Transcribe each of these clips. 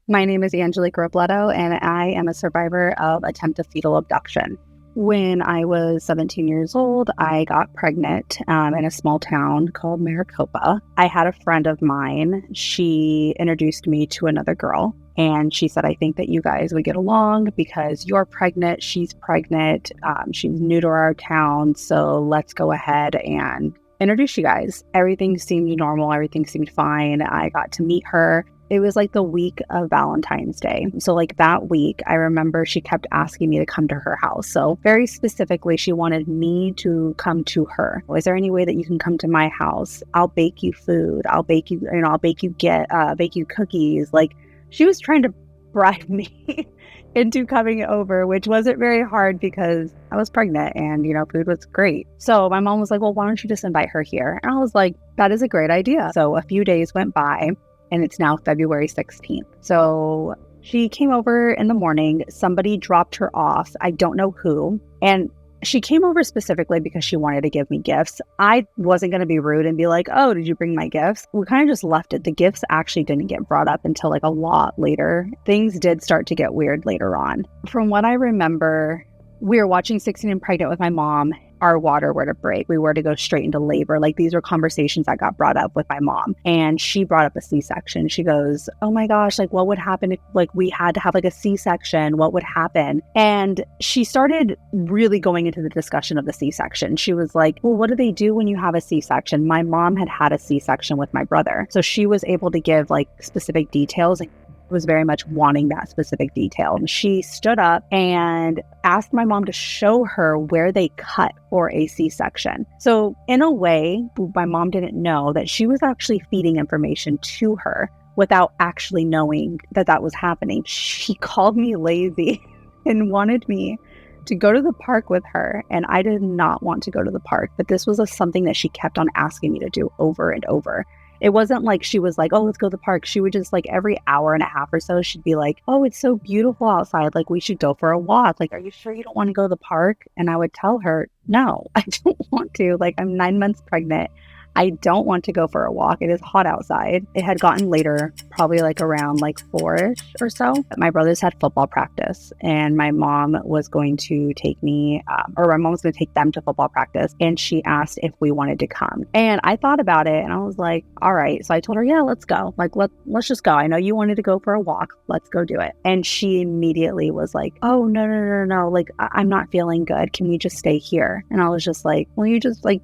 My name is Angelique Robledo, and I am a survivor of attempted fetal abduction. When I was 17 years old, I got pregnant in a small town called Maricopa. I had a friend of mine. She introduced me to another girl, and she said, I think that you guys would get along because you're pregnant, she's pregnant, she's new to our town, so let's go ahead and introduce you guys. Everything seemed normal, everything seemed fine. I got to meet her. It was like the week of Valentine's Day. So like that week, I remember she kept asking me to come to her house. So very specifically, she wanted me to come to her. Is there any way that you can come to my house? I'll bake you food. I'll bake you cookies. Like she was trying to bribe me into coming over, which wasn't very hard because I was pregnant and, food was great. So my mom was like, well, why don't you just invite her here? And I was like, that is a great idea. So a few days went by. And it's now February 16th. So she came over in the morning. Somebody dropped her off. I don't know who. And she came over specifically because she wanted to give me gifts. I wasn't going to be rude and be like, oh, did you bring my gifts? We kind of just left it. The gifts actually didn't get brought up until like a lot later. Things did start to get weird later on. From what I remember, we were watching 16 and Pregnant with my mom. Our water were to break. We were to go straight into labor. Like these were conversations that got brought up with my mom. And she brought up a C-section. She goes, oh my gosh, like what would happen if like we had to have like a C-section? What would happen? And she started really going into the discussion of the C-section. She was like, well, what do they do when you have a C-section? My mom had had a C-section with my brother. So she was able to give like specific details. Was very much wanting that specific detail. She stood up and asked my mom to show her where they cut for a C-section. So in a way, my mom didn't know that she was actually feeding information to her without actually knowing that that was happening. She called me lazy and wanted me to go to the park with her. And I did not want to go to the park, but this was something that she kept on asking me to do over and over. It wasn't like she was like, oh, let's go to the park. She would just like every hour and a half or so, she'd be like, oh, it's so beautiful outside. Like we should go for a walk. Like, are you sure you don't want to go to the park? And I would tell her, no, I don't want to. Like I'm 9 months pregnant. I don't want to go for a walk. It is hot outside. It had gotten later, probably like around like 4-ish or so. My brothers had football practice and my mom was going to take me, or my mom was going to take them to football practice. And she asked if we wanted to come. And I thought about it and I was like, all right. So I told her, yeah, let's go. Like, let's just go. I know you wanted to go for a walk. Let's go do it. And she immediately was like, oh, no. Like, I'm not feeling good. Can we just stay here? And I was just like, well, you just like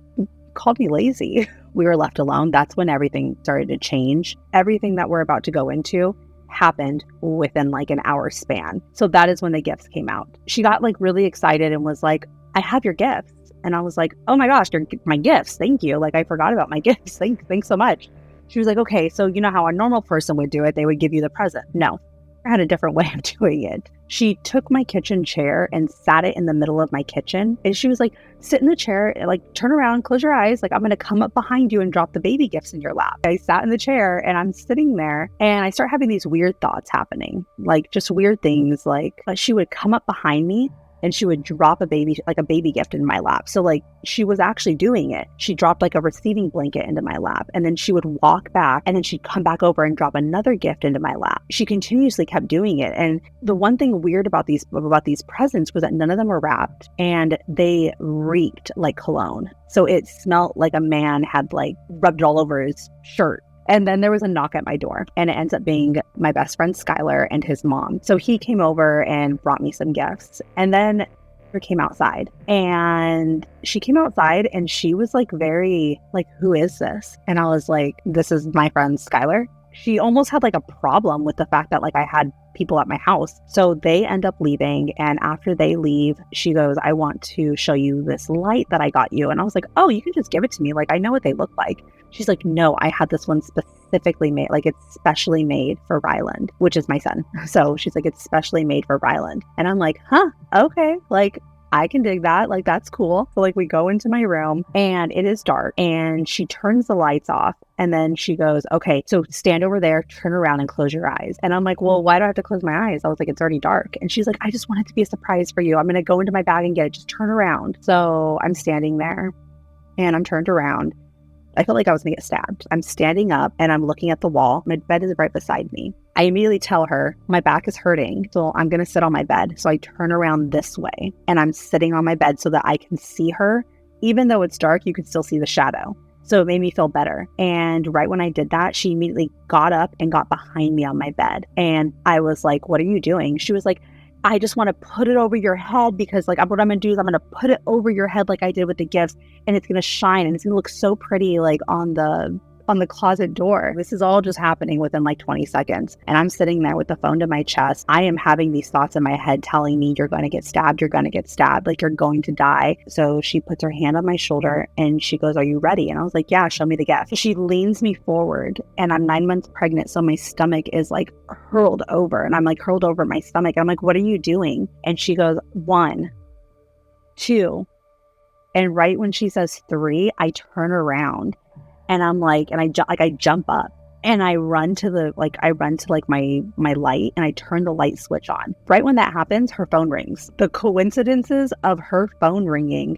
called me lazy. We were left alone. That's when everything started to change. Everything that we're about to go into happened within like an hour span. So that is when the gifts came out. She got like really excited and was like, I have your gifts. And I was like, oh my gosh, my gifts. Thank you. Like I forgot about my gifts. Thanks so much. She was like, okay, so you know how a normal person would do it. They would give you the present. No, I had a different way of doing it. She took my kitchen chair and sat it in the middle of my kitchen. And she was like, sit in the chair, like turn around, close your eyes. Like I'm going to come up behind you and drop the baby gifts in your lap. I sat in the chair and I'm sitting there and I start having these weird thoughts happening, like just weird things. Like she would come up behind me and she would drop a baby gift in my lap. So like she was actually doing it. She dropped like a receiving blanket into my lap and then she would walk back and then she'd come back over and drop another gift into my lap. She continuously kept doing it. And the one thing weird about these presents was that none of them were wrapped and they reeked like cologne. So it smelled like a man had like rubbed it all over his shirt. And then there was a knock at my door and it ends up being my best friend, Skylar, and his mom. So he came over and brought me some gifts. And then she came outside and she was like very like, who is this? And I was like, this is my friend, Skylar. She almost had like a problem with the fact that like I had people at my house. So they end up leaving. And after they leave, she goes, I want to show you this light that I got you. And I was like, oh, you can just give it to me. Like, I know what they look like. She's like, no, I had this one specifically made, like it's specially made for Ryland, which is my son. So she's like, it's specially made for Ryland. And I'm like, huh, okay. Like, I can dig that. Like, that's cool. So like we go into my room and it is dark and she turns the lights off and then she goes, okay, so stand over there, turn around and close your eyes. And I'm like, well, why do I have to close my eyes? I was like, it's already dark. And she's like, I just want it to be a surprise for you. I'm going to go into my bag and get it. Just turn around. So I'm standing there and I'm turned around. I felt like I was going to get stabbed. I'm standing up and I'm looking at the wall. My bed is right beside me. I immediately tell her my back is hurting, so I'm going to sit on my bed. So I turn around this way and I'm sitting on my bed so that I can see her. Even though it's dark, you can still see the shadow. So it made me feel better. And right when I did that, she immediately got up and got behind me on my bed. And I was like, what are you doing? She was like, I just want to put it over your head because like what I'm going to do is I'm going to put it over your head like I did with the gifts, and it's going to shine and it's going to look so pretty like on the closet door. This is all just happening within like 20 seconds. And I'm sitting there with the phone to my chest. I am having these thoughts in my head telling me, you're going to get stabbed. You're going to get stabbed. Like you're going to die. So she puts her hand on my shoulder and she goes, are you ready? And I was like, yeah, show me the gift. She leans me forward and I'm 9 months pregnant. So my stomach is like hurled over and I'm like hurled over my stomach. I'm like, what are you doing? And she goes, 1, 2. And right when she says 3, I turn around. And I'm like, and I jump up and I run to my light and I turn the light switch on. Right when that happens, her phone rings. The coincidences of her phone ringing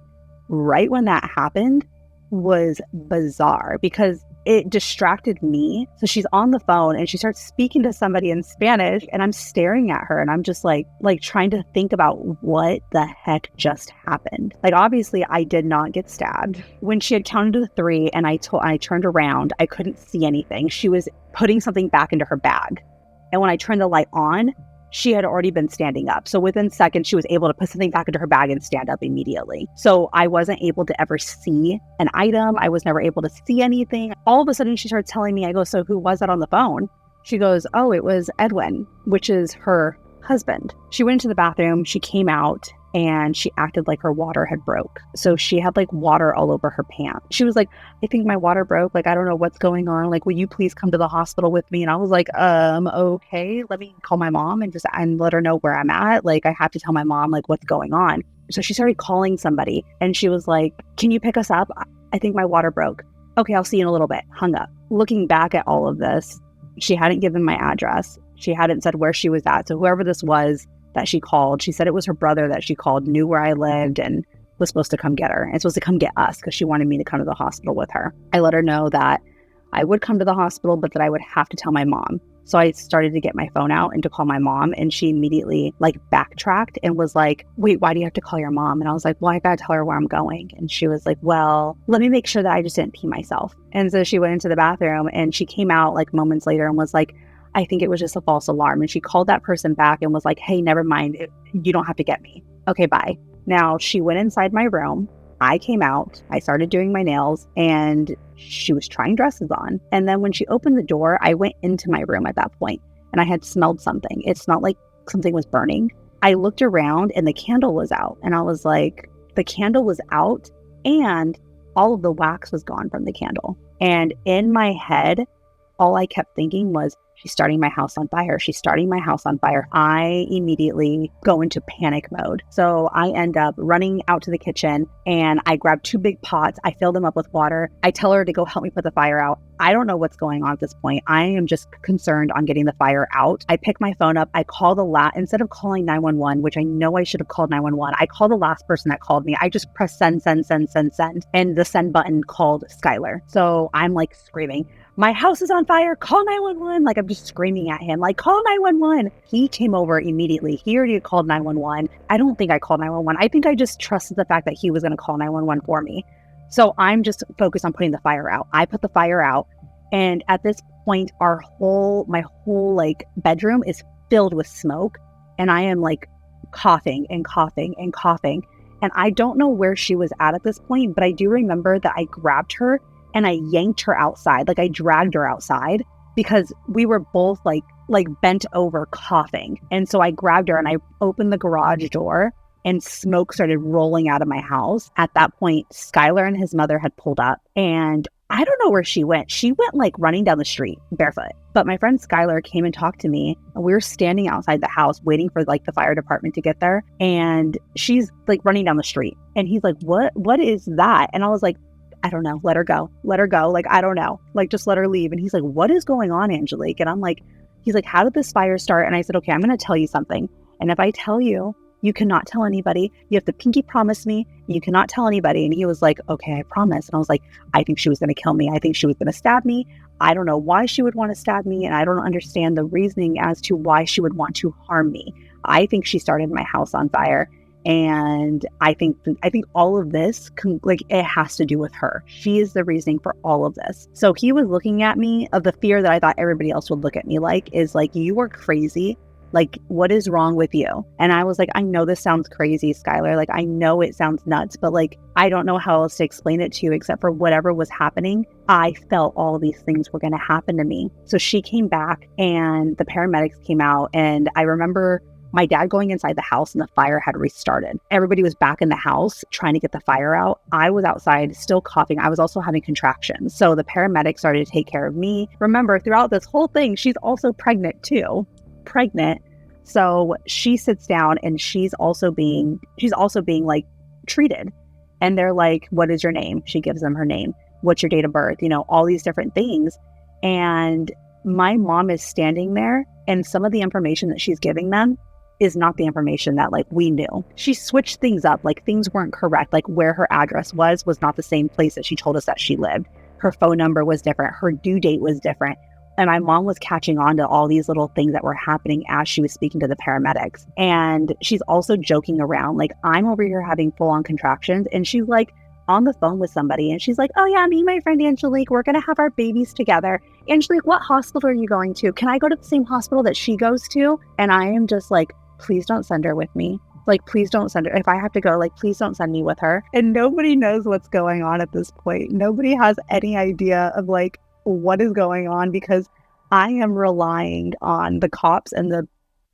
right when that happened was bizarre because it distracted me. So she's on the phone and she starts speaking to somebody in Spanish and I'm staring at her and I'm just like trying to think about what the heck just happened. Like obviously I did not get stabbed. When she had counted to 3 and I turned around, I couldn't see anything. She was putting something back into her bag. And when I turned the light on, she had already been standing up. So within seconds, she was able to put something back into her bag and stand up immediately. So I wasn't able to ever see an item. I was never able to see anything. All of a sudden, she started telling me, I go, so who was that on the phone? She goes, oh, it was Edwin, which is her husband. She went into the bathroom. She came out and she acted like her water had broke. So she had like water all over her pants. She was like, I think my water broke. Like, I don't know what's going on. Like, will you please come to the hospital with me? And I was like, okay, let me call my mom and let her know where I'm at. Like, I have to tell my mom like what's going on. So she started calling somebody and she was like, can you pick us up? I think my water broke. Okay, I'll see you in a little bit. Hung up. Looking back at all of this, she hadn't given my address. She hadn't said where she was at. So whoever this was that she called, she said it was her brother that she called, knew where I lived and was supposed to come get her and supposed to come get us because she wanted me to come to the hospital with her. I let her know that I would come to the hospital, but that I would have to tell my mom. So I started to get my phone out and to call my mom, and she immediately like backtracked and was like, wait, why do you have to call your mom? And I was like, well, I gotta tell her where I'm going. And she was like, well, let me make sure that I just didn't pee myself. And so she went into the bathroom and she came out like moments later and was like, I think it was just a false alarm. And she called that person back and was like, hey, never mind. You don't have to get me. Okay, bye. Now she went inside my room. I came out. I started doing my nails and she was trying dresses on. And then when she opened the door, I went into my room at that point and I had smelled something. It smelled like something was burning. I looked around and the candle was out. And I was like, the candle was out and all of the wax was gone from the candle. And in my head, all I kept thinking was, she's starting my house on fire. She's starting my house on fire. I immediately go into panic mode. So I end up running out to the kitchen and I grab 2 big pots. I fill them up with water. I tell her to go help me put the fire out. I don't know what's going on at this point. I am just concerned on getting the fire out. I pick my phone up. I call instead of calling 911, which I know I should have called 911, I call the last person that called me. I just press send. And the send button called Skylar. So I'm like screaming, my house is on fire, call 911. Like I'm just screaming at him, like call 911. He came over immediately. He already called 911. I don't think I called 911. I think I just trusted the fact that he was going to call 911 for me. So I'm just focused on putting the fire out. I put the fire out. And at this point, my whole like bedroom is filled with smoke. And I am like coughing and coughing and coughing. And I don't know where she was at this point, but I do remember that I grabbed her and I yanked her outside. Like I dragged her outside because we were both like bent over coughing. And so I grabbed her and I opened the garage door and smoke started rolling out of my house. At that point, Skylar and his mother had pulled up and I don't know where she went. She went like running down the street barefoot. But my friend Skylar came and talked to me and we were standing outside the house waiting for like the fire department to get there. And she's like running down the street and he's like, what is that? And I was like, I don't know. Let her go. Like, I don't know. Like, just let her leave. And he's like, what is going on, Angelique? And he's like, how did this fire start? And I said, okay, I'm going to tell you something. And if I tell you, you cannot tell anybody. You have to pinky promise me. You cannot tell anybody. And he was like, okay, I promise. And I was like, I think she was going to kill me. I think she was going to stab me. I don't know why she would want to stab me. And I don't understand the reasoning as to why she would want to harm me. I think she started my house on fire. And I think all of this, it has to do with her. She is the reasoning for all of this. So he was looking at me of the fear that I thought everybody else would look at me like, is like, you are crazy. Like, what is wrong with you? And I was like, I know this sounds crazy, Skylar. Like, I know it sounds nuts, but like, I don't know how else to explain it to you except for whatever was happening. I felt all these things were going to happen to me. So she came back and the paramedics came out. And I remember my dad going inside the house and the fire had restarted. Everybody was back in the house trying to get the fire out. I was outside still coughing. I was also having contractions. So the paramedics started to take care of me. Remember, throughout this whole thing, she's also pregnant too. So she sits down and she's also being like treated. And they're like, what is your name? She gives them her name. What's your date of birth? You know, all these different things. And my mom is standing there, and some of the information that she's giving them is not the information that like we knew. She switched things up, like things weren't correct. Like where her address was not the same place that she told us that she lived. Her phone number was different. Her due date was different. And my mom was catching on to all these little things that were happening as she was speaking to the paramedics. And she's also joking around. Like, I'm over here having full on contractions. And she's like on the phone with somebody. And she's like, oh yeah, me and my friend Angelique, we're going to have our babies together. Angelique, what hospital are you going to? Can I go to the same hospital that she goes to? And I am just like, please don't send her with me. Like, please don't send her. If I have to go, like, please don't send me with her. And nobody knows what's going on at this point. Nobody has any idea of like what is going on, because I am relying on the cops and the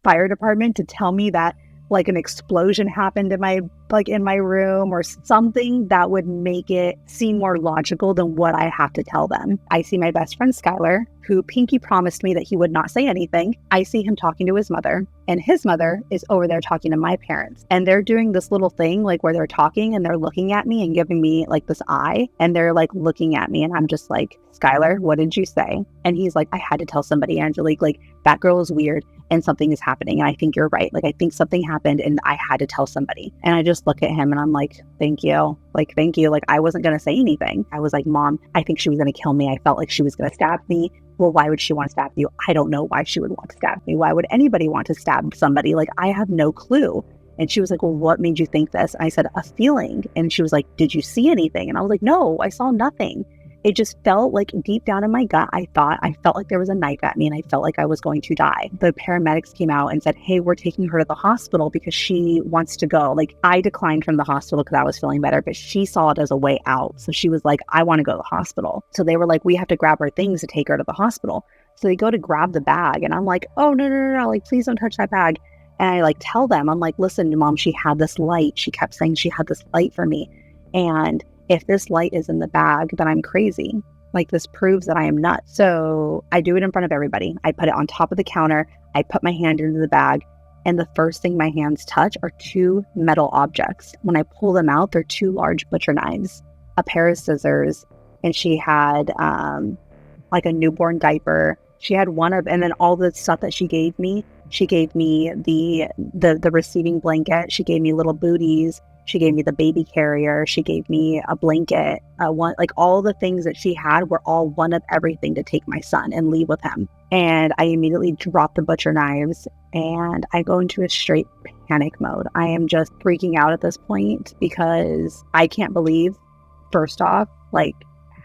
fire department to tell me that like an explosion happened in my room or something that would make it seem more logical than what I have to tell them. I see my best friend Skylar, who pinky promised me that he would not say anything. I see him talking to his mother, and his mother is over there talking to my parents. And they're doing this little thing like where they're talking and they're looking at me and giving me like this eye, and they're like looking at me, and I'm just like, Skylar, what did you say? And he's like, I had to tell somebody, Angelique, like that girl is weird and something is happening. And I think you're right. Like, I think something happened and I had to tell somebody. And I just look at him and I'm like, thank you. Like, thank you. Like, I wasn't going to say anything. I was like, Mom, I think she was going to kill me. I felt like she was going to stab me. Well, why would she want to stab you? I don't know why she would want to stab me. Why would anybody want to stab somebody? Like, I have no clue. And she was like, well, what made you think this? And I said, a feeling. And she was like, did you see anything? And I was like, no, I saw nothing. It just felt like deep down in my gut, I felt like there was a knife at me and I felt like I was going to die. The paramedics came out and said, hey, we're taking her to the hospital because she wants to go. Like, I declined from the hospital because I was feeling better, but she saw it as a way out. So she was like, I want to go to the hospital. So they were like, we have to grab her things to take her to the hospital. So they go to grab the bag and I'm like, oh, no, like, please don't touch that bag. And I like tell them, I'm like, listen, Mom, she had this light. She kept saying she had this light for me. And if this light is in the bag, then I'm crazy. Like, this proves that I am nuts. So I do it in front of everybody. I put it on top of the counter. I put my hand into the bag. And the first thing my hands touch are two metal objects. When I pull them out, they're two large butcher knives, a pair of scissors, and she had like a newborn diaper. She had and then all the stuff that she gave me the receiving blanket. She gave me little booties. She gave me the baby carrier. She gave me a blanket. Like, all the things that she had were all one of everything to take my son and leave with him. And I immediately drop the butcher knives and I go into a straight panic mode. I am just freaking out at this point because I can't believe, first off, like,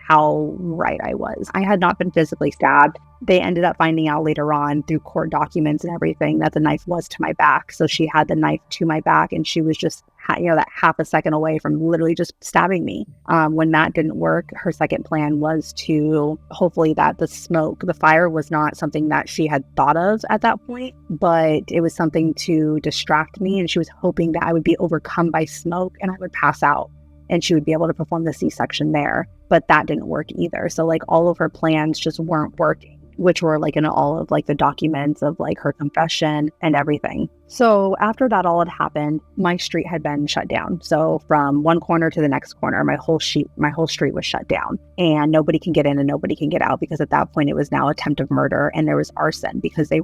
how right I was. I had not been physically stabbed. They ended up finding out later on through court documents and everything that the knife was to my back. So she had the knife to my back and she was just, that half a second away from literally just stabbing me. When that didn't work, her second plan was to hopefully that the fire was not something that she had thought of at that point, but it was something to distract me. And she was hoping that I would be overcome by smoke and I would pass out and she would be able to perform the C-section there. But that didn't work either. So like, all of her plans just weren't working. which were like in all of like the documents of like her confession and everything. So after that all had happened, my street had been shut down. So from one corner to the next corner, my whole street was shut down, and nobody can get in and nobody can get out, because at that point it was now attempt of murder and there was arson, because they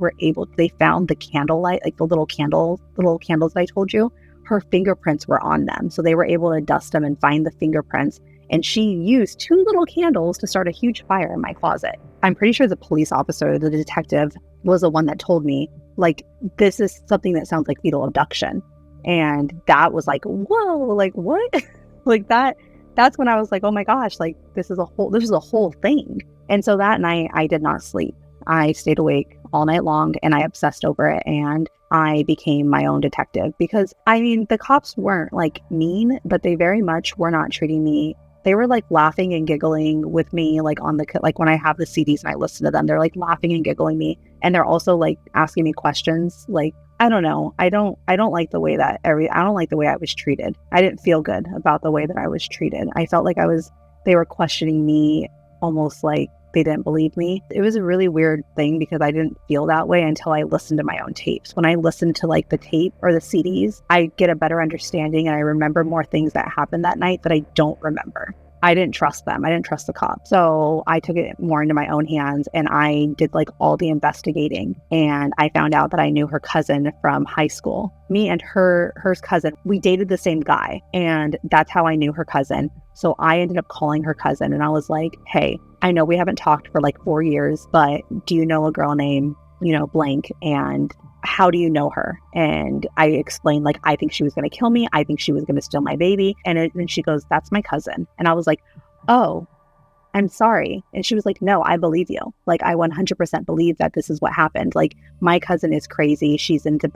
found the candlelight, like the little candles that I told you, her fingerprints were on them. So they were able to dust them and find the fingerprints. And she used 2 little candles to start a huge fire in my closet. I'm pretty sure the police officer, the detective, was the one that told me, like, this is something that sounds like fetal abduction. And that was like, whoa, like what? Like that's when I was like, oh my gosh, like this is a whole thing. And so that night I did not sleep. I stayed awake all night long and I obsessed over it, and I became my own detective, because I mean, the cops weren't like mean, but they very much were not treating me. They were like laughing and giggling with me, like like when I have the CDs and I listen to them, they're like laughing and giggling me. And they're also like asking me questions. Like, I don't know. I don't like the way that I don't like the way I was treated. I didn't feel good about the way that I was treated. I felt like they were questioning me almost like they didn't believe me. It was a really weird thing, because I didn't feel that way until I listened to my own tapes. When I listen to like the tape or the CDs, I get a better understanding and I remember more things that happened that night that I don't remember. I didn't trust them. I didn't trust the cops. So I took it more into my own hands and I did like all the investigating. And I found out that I knew her cousin from high school. Me and her cousin, we dated the same guy. And that's how I knew her cousin. So I ended up calling her cousin and I was like, hey, I know we haven't talked for like 4 years, but do you know a girl named, blank? And how do you know her? And I explained, like, I think she was going to kill me. I think she was going to steal my baby. And then she goes, that's my cousin. And I was like, oh, I'm sorry. And she was like, no, I believe you. Like, I 100% believe that this is what happened. Like, my cousin is crazy. She's into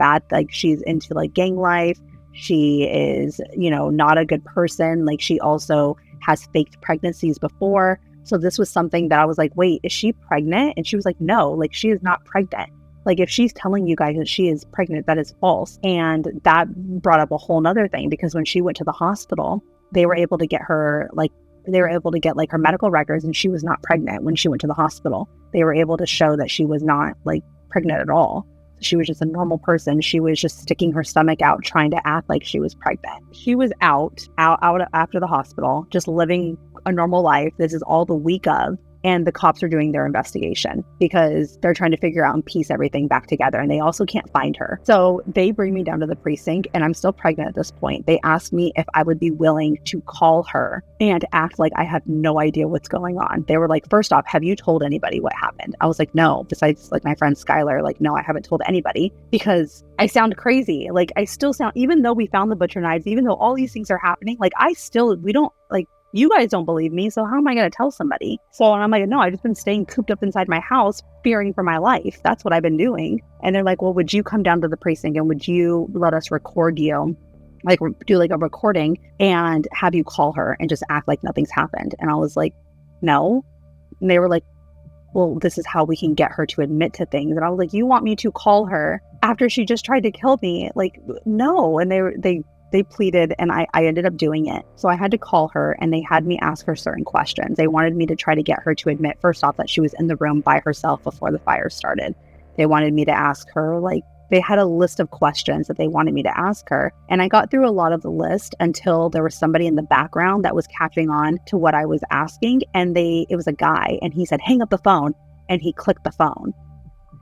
she's into like gang life. She is, not a good person. Like, she also has faked pregnancies before. So this was something that I was like, wait, is she pregnant? And she was like, no, like, she is not pregnant. Like, if she's telling you guys that she is pregnant, that is false. And that brought up a whole nother thing, because when she went to the hospital, they were able to get her, like, her medical records, and she was not pregnant when she went to the hospital. They were able to show that she was not like pregnant at all. She was just a normal person. She was just sticking her stomach out, trying to act like she was pregnant. She was out after the hospital, just living a normal life. This is all the week of. And the cops are doing their investigation because they're trying to figure out and piece everything back together. And they also can't find her. So they bring me down to the precinct, and I'm still pregnant at this point. They asked me if I would be willing to call her and act like I have no idea what's going on. They were like, first off, have you told anybody what happened? I was like, no, besides like my friend Skylar, like, no, I haven't told anybody, because I sound crazy. Like, I still sound, even though we found the butcher knives, even though all these things are happening, like, we don't, like, you guys don't believe me, so how am I going to tell somebody? So I'm like, no, I've just been staying cooped up inside my house, fearing for my life. That's what I've been doing. And they're like, well, would you come down to the precinct and would you let us record you, like do like a recording and have you call her and just act like nothing's happened? And I was like, no. And they were like, well, this is how we can get her to admit to things. And I was like, you want me to call her after she just tried to kill me? Like, no. And they pleaded, and I ended up doing it. So I had to call her, and they had me ask her certain questions. They wanted me to try to get her to admit, first off, that she was in the room by herself before the fire started. They wanted me to ask her, like, they had a list of questions that they wanted me to ask her. And I got through a lot of the list until there was somebody in the background that was catching on to what I was asking. And it was a guy, and he said, hang up the phone. And he clicked the phone.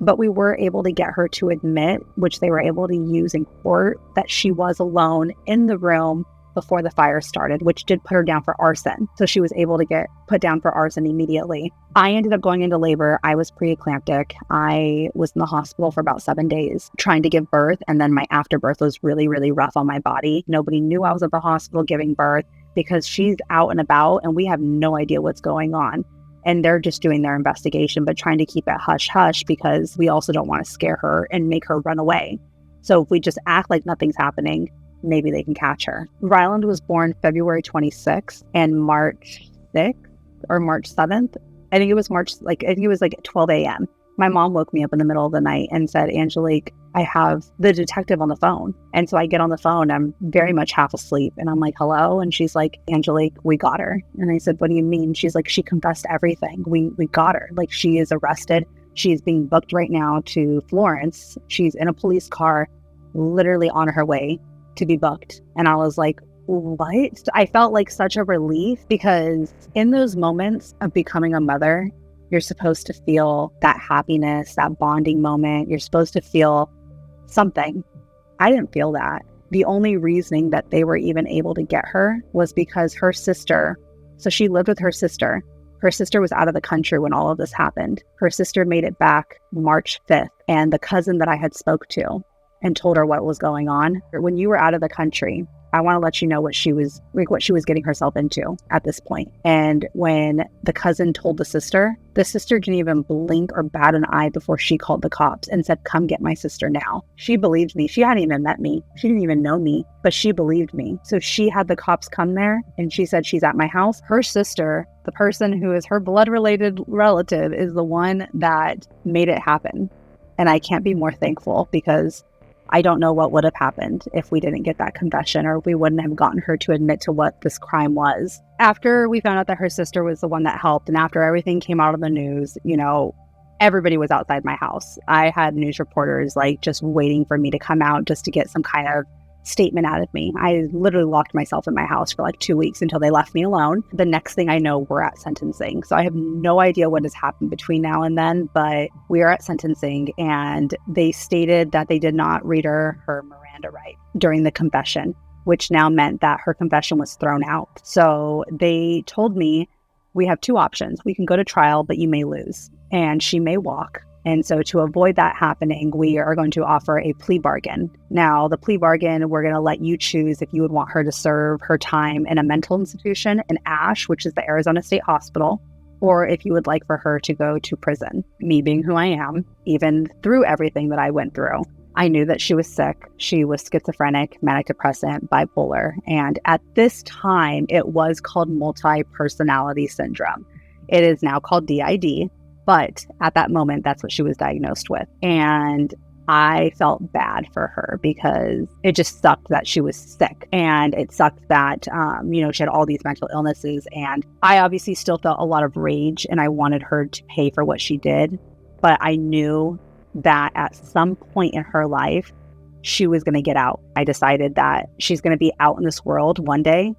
But we were able to get her to admit, which they were able to use in court, that she was alone in the room before the fire started, which did put her down for arson. So she was able to get put down for arson immediately. I ended up going into labor. I was pre-eclamptic. I was in the hospital for about 7 days trying to give birth. And then my afterbirth was really, really rough on my body. Nobody knew I was at the hospital giving birth, because she's out and about and we have no idea what's going on. And they're just doing their investigation, but trying to keep it hush-hush, because we also don't want to scare her and make her run away. So if we just act like nothing's happening, maybe they can catch her. Ryland was born February 26th and March 6th or March 7th. I think it was like 12 a.m. My mom woke me up in the middle of the night and said, Angelique, I have the detective on the phone. And so I get on the phone, I'm very much half asleep, and I'm like, hello? And she's like, Angelique, we got her. And I said, what do you mean? She's like, she confessed everything. We got her. Like, she is arrested. She's being booked right now to Florence. She's in a police car, literally on her way to be booked. And I was like, what? I felt like such a relief, because in those moments of becoming a mother, you're supposed to feel that happiness, that bonding moment. You're supposed to feel something. I didn't feel that. The only reasoning that they were even able to get her was because her sister, so she lived with her sister. Her sister was out of the country when all of this happened. Her sister made it back March 5th, and the cousin that I had spoke to and told her what was going on. When you were out of the country, I want to let you know what she was getting herself into at this point. And when the cousin told the sister didn't even blink or bat an eye before she called the cops and said, come get my sister now. She believed me. She hadn't even met me. She didn't even know me, but she believed me. So she had the cops come there, and she said, she's at my house. Her sister, the person who is her blood-related relative, is the one that made it happen. And I can't be more thankful, because I don't know what would have happened if we didn't get that confession, or we wouldn't have gotten her to admit to what this crime was. After we found out that her sister was the one that helped, and after everything came out of the news, everybody was outside my house. I had news reporters just waiting for me to come out just to get some kind of statement out of me. I literally locked myself in my house for 2 weeks until they left me alone. The next thing I know, we're at sentencing. So I have no idea what has happened between now and then, but we are at sentencing, and they stated that they did not read her Miranda right during the confession, which now meant that her confession was thrown out. So they told me, we have two options. We can go to trial, but you may lose, and she may walk. And so to avoid that happening, we are going to offer a plea bargain. Now, the plea bargain, we're going to let you choose if you would want her to serve her time in a mental institution in ASH, which is the Arizona State Hospital, or if you would like for her to go to prison. Me being who I am, even through everything that I went through, I knew that she was sick. She was schizophrenic, manic depressant, bipolar. And at this time, it was called multi-personality syndrome. It is now called DID. But at that moment, that's what she was diagnosed with. And I felt bad for her, because it just sucked that she was sick. And it sucked that, she had all these mental illnesses. And I obviously still felt a lot of rage, and I wanted her to pay for what she did. But I knew that at some point in her life, she was going to get out. I decided that she's going to be out in this world one day,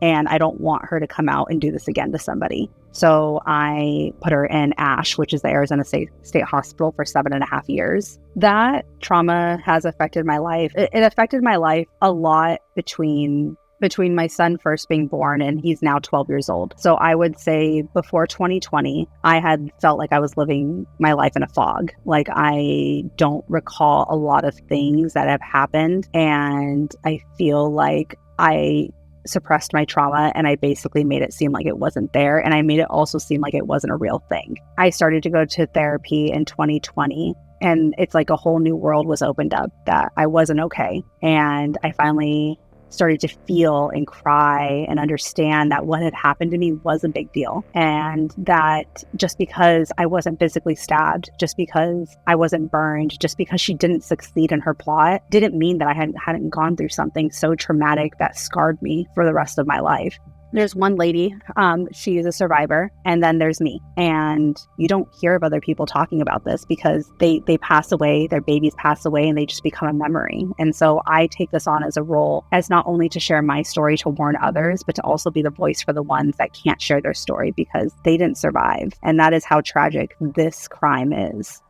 and I don't want her to come out and do this again to somebody. So I put her in ASH, which is the Arizona State Hospital, for 7.5 years. That trauma has affected my life. It affected my life a lot between my son first being born, and he's now 12 years old. So I would say before 2020, I had felt like I was living my life in a fog. I don't recall a lot of things that have happened, and I feel like I suppressed my trauma, and I basically made it seem like it wasn't there, and I made it also seem like it wasn't a real thing. I started to go to therapy in 2020, and it's like a whole new world was opened up, that I wasn't okay. And I finally started to feel and cry and understand that what had happened to me was a big deal, and that just because I wasn't physically stabbed, just because I wasn't burned, just because she didn't succeed in her plot, didn't mean that I hadn't gone through something so traumatic that scarred me for the rest of my life. There's one lady, she is a survivor, and then there's me. And you don't hear of other people talking about this, because they pass away, their babies pass away, and they just become a memory. And so I take this on as a role, as not only to share my story to warn others, but to also be the voice for the ones that can't share their story because they didn't survive. And that is how tragic this crime is.